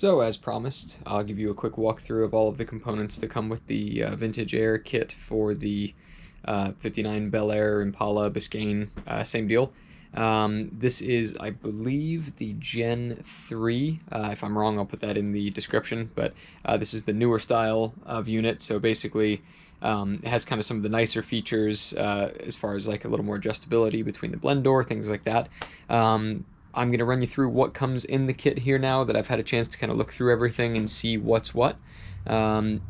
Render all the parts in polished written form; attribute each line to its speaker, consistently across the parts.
Speaker 1: So, as promised, I'll give you a quick walkthrough of all of the components that come with the Vintage Air kit for the 59 Bel Air Impala Biscayne, same deal. This is, I believe, the Gen 3. If I'm wrong, I'll put that in the description, but this is the newer style of unit, so basically it has kind of some of the nicer features as far as like a little more adjustability between the blend door, things like that. I'm going to run you through what comes in the kit here now that I've had a chance to kind of look through everything and see what's what. Kind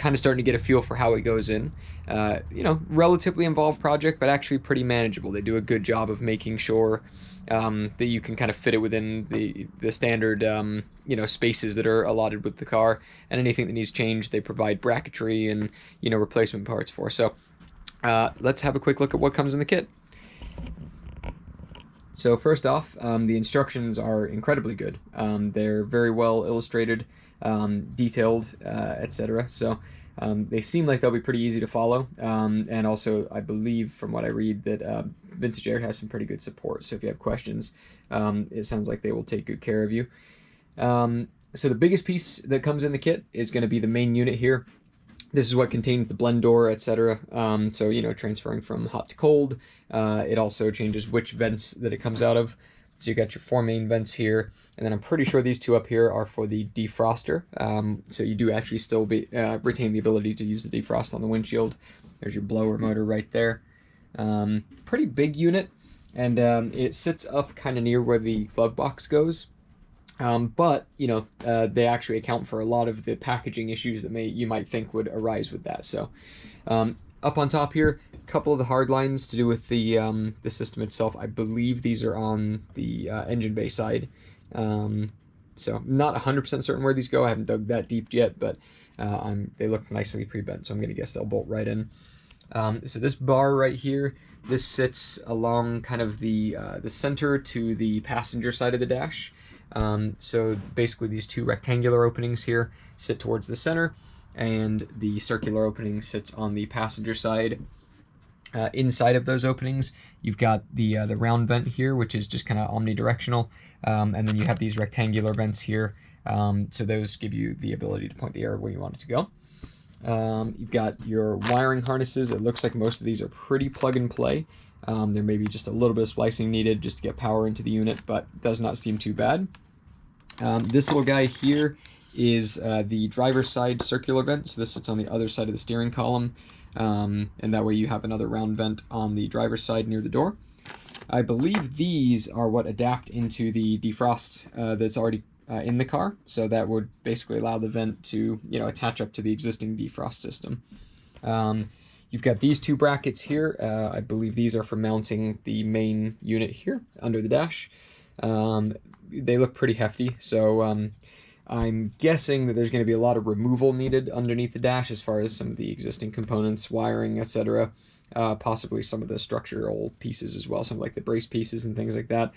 Speaker 1: of starting to get a feel for how it goes in. Relatively involved project, but actually pretty manageable. They do a good job of making sure that you can kind of fit it within the standard spaces that are allotted with the car, and anything that needs changed they provide bracketry and replacement parts for. So let's have a quick look at what comes in the kit. So first off, the instructions are incredibly good. They're very well illustrated, detailed, etc. So they seem like they'll be pretty easy to follow. And also, I believe from what I read that Vintage Air has some pretty good support. So if you have questions, it sounds like they will take good care of you. So the biggest piece that comes in the kit is going to be the main unit here. This is what contains the blend door, etc. So, transferring from hot to cold. It also changes which vents that it comes out of. So you got your four main vents here. And then I'm pretty sure these two up here are for the defroster. So you do actually still retain the ability to use the defrost on the windshield. There's your blower motor right there. Pretty big unit. And it sits up kind of near where the glove box goes. But they actually account for a lot of the packaging issues that you might think would arise with that. So up on top here, a couple of the hard lines to do with the system itself. I believe these are on the engine bay side. So not 100% certain where these go. I haven't dug that deep yet, but they look nicely pre-bent, so I'm going to guess they'll bolt right in. So this bar right here, this sits along kind of the center to the passenger side of the dash. So basically these two rectangular openings here sit towards the center, and the circular opening sits on the passenger side. Inside of those openings, you've got the round vent here, which is just kind of omnidirectional, and then you have these rectangular vents here. So those give you the ability to point the air where you want it to go. You've got your wiring harnesses. It looks like most of these are pretty plug and play. There may be just a little bit of splicing needed just to get power into the unit, but it does not seem too bad. This little guy here is the driver's side circular vent. So this sits on the other side of the steering column, and that way you have another round vent on the driver's side near the door. I believe these are what adapt into the defrost that's already in the car. So that would basically allow the vent to attach up to the existing defrost system. You've got these two brackets here. I believe these are for mounting the main unit here under the dash. They look pretty hefty, so I'm guessing that there's going to be a lot of removal needed underneath the dash as far as some of the existing components, wiring, etc. Possibly some of the structural pieces as well, some like the brace pieces and things like that.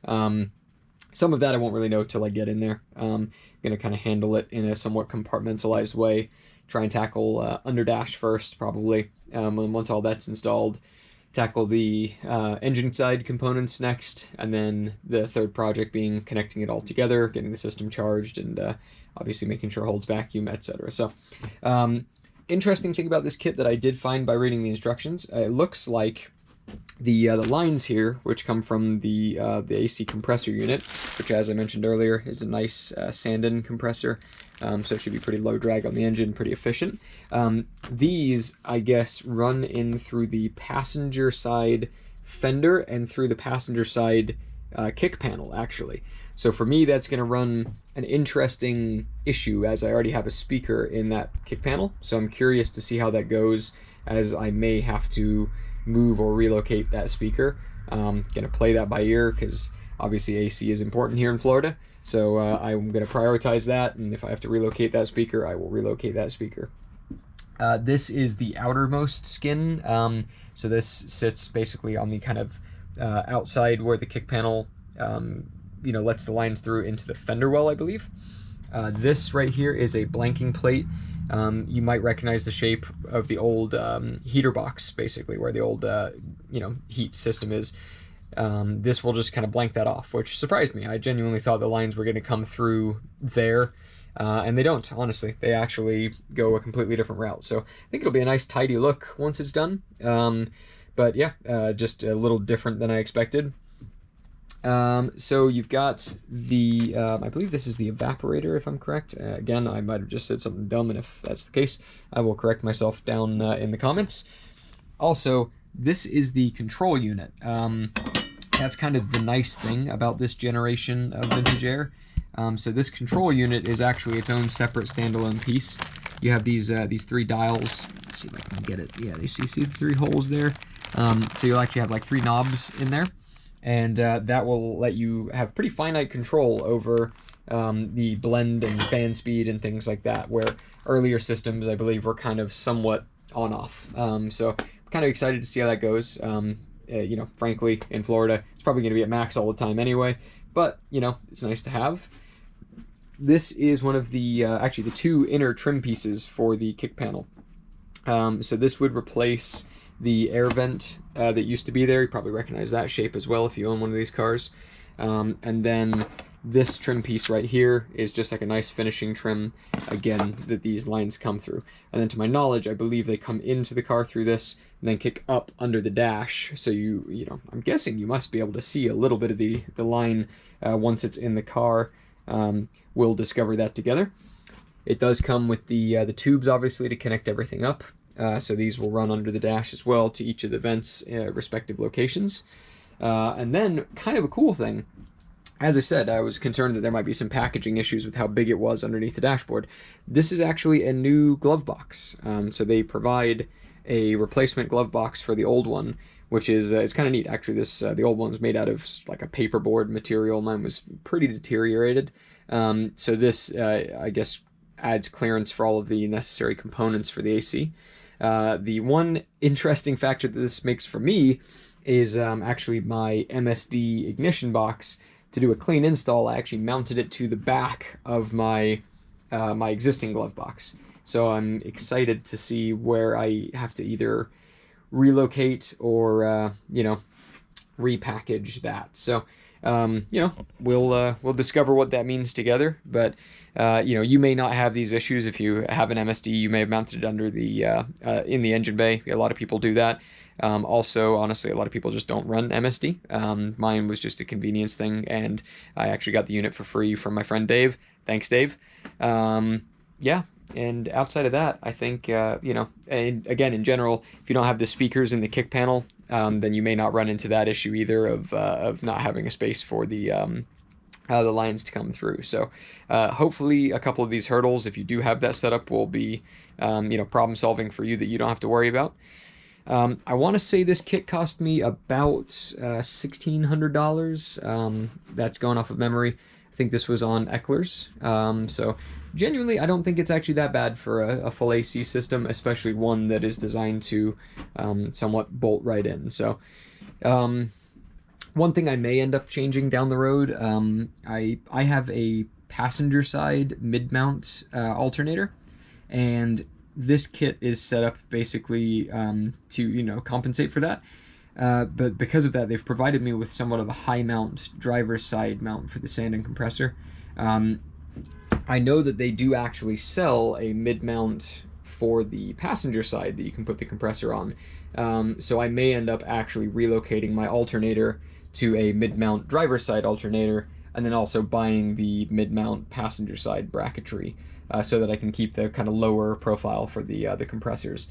Speaker 1: Some of that I won't really know till I get in there. I'm going to kind of handle it in a somewhat compartmentalized way. Try and tackle under dash first, probably. Once all that's installed, tackle the engine side components next, and then the third project being connecting it all together, getting the system charged, and obviously making sure it holds vacuum, etc. So, interesting thing about this kit that I did find by reading the instructions, it looks like the lines here, which come from the AC compressor unit, which, as I mentioned earlier, is a nice sand-in compressor, so it should be pretty low drag on the engine, pretty efficient. These, I guess, run in through the passenger side fender and through the passenger side kick panel, actually. So for me, that's going to run an interesting issue, as I already have a speaker in that kick panel. So I'm curious to see how that goes, as I may have to move or relocate that speaker. Going to play that by ear, because obviously AC is important here in Florida. So I'm going to prioritize that, and if I have to relocate that speaker, I will relocate that speaker. This is the outermost skin. So this sits basically on the kind of outside where the kick panel lets the lines through into the fender well, I believe. This right here is a blanking plate. You might recognize the shape of the old heater box, basically, where the old heat system is. this will just kind of blank that off, which surprised me. I genuinely thought the lines were going to come through there, and they don't, honestly. They actually go a completely different route. So I think it'll be a nice tidy look once it's done. But yeah, just a little different than I expected. So you've got the, I believe this is the evaporator, if I'm correct. Again, I might have just said something dumb, and if that's the case, I will correct myself down in the comments. Also, this is the control unit. That's kind of the nice thing about this generation of vintage air. So this control unit is actually its own separate standalone piece. You have these 3 dials. Let's see if I can get it. Yeah, you see the 3 holes there. So you'll actually have like 3 knobs in there, and that will let you have pretty finite control over the blend and fan speed and things like that, where earlier systems, I believe, were kind of somewhat on-off. So I'm kind of excited to see how that goes. You know, frankly, in Florida, it's probably going to be at max all the time anyway, but, you know, it's nice to have. This is one of the, actually the 2 inner trim pieces for the kick panel. So this would replace the air vent that used to be there. You probably recognize that shape as well if you own one of these cars. And then this trim piece right here is just like a nice finishing trim, again, that these lines come through. And then to my knowledge, I believe they come into the car through this and then kick up under the dash. So you know, I'm guessing you must be able to see a little bit of the line once it's in the car. We'll discover that together. It does come with the tubes, obviously, to connect everything up. So these will run under the dash as well to each of the vents' respective locations. And then, kind of a cool thing, as I said, I was concerned that there might be some packaging issues with how big it was underneath the dashboard. This is actually a new glove box. So they provide a replacement glove box for the old one, which is it's kind of neat. Actually, this the old one was made out of like a paperboard material. Mine was pretty deteriorated. So this, I guess, adds clearance for all of the necessary components for the AC. The one interesting factor that this makes for me is actually my MSD ignition box. To do a clean install, I actually mounted it to the back of my my existing glove box. So I'm excited to see where I have to either relocate or you know, repackage that. So you know, we'll discover what that means together. But you know, you may not have these issues if you have an MSD. You may have mounted it under the in the engine bay. A lot of people do that. Also, honestly, a lot of people just don't run MSD. Mine was just a convenience thing, and I actually got the unit for free from my friend Dave. Thanks, Dave. Yeah, and outside of that, I think, you know, and again, in general, if you don't have the speakers in the kick panel, then you may not run into that issue either of not having a space for the lines to come through. So hopefully a couple of these hurdles, if you do have that setup, will be, you know, problem solving for you that you don't have to worry about. I want to say this kit cost me about $1,600. That's going off of memory. I think this was on Eckler's. So genuinely, I don't think it's actually that bad for a full AC system, especially one that is designed to somewhat bolt right in. So one thing I may end up changing down the road, I have a passenger side mid-mount alternator, and this kit is set up basically to, you know, compensate for that. But because of that, they've provided me with somewhat of a high mount driver's side mount for the sand and compressor. I know that they do actually sell a mid-mount for the passenger side that you can put the compressor on. So I may end up actually relocating my alternator to a mid-mount driver's side alternator, and then also buying the mid-mount passenger side bracketry, so that I can keep the kind of lower profile for the compressors,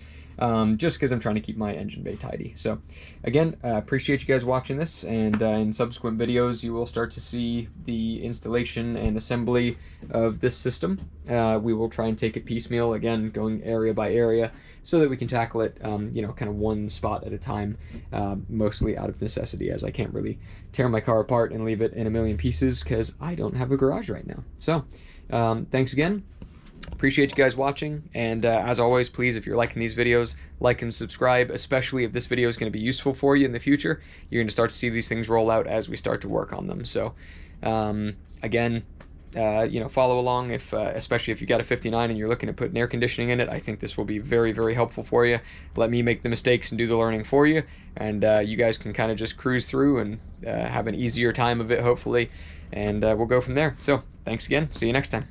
Speaker 1: just because I'm trying to keep my engine bay tidy. So again, appreciate you guys watching this, and in subsequent videos you will start to see the installation and assembly of this system. We will try and take it piecemeal, again going area by area, so that we can tackle it, you know, kind of one spot at a time, mostly out of necessity, as I can't really tear my car apart and leave it in a million pieces because I don't have a garage right now. So thanks again. Appreciate you guys watching, and as always, please, if you're liking these videos, like and subscribe, especially if this video is going to be useful for you in the future. You're going to start to see these things roll out as we start to work on them. So again, follow along. If especially if you got a 59 and you're looking at putting air conditioning in it, I think this will be very, very helpful for you. Let me make the mistakes and do the learning for you, and you guys can kind of just cruise through and have an easier time of it, hopefully, and we'll go from there. So thanks again. See you next time.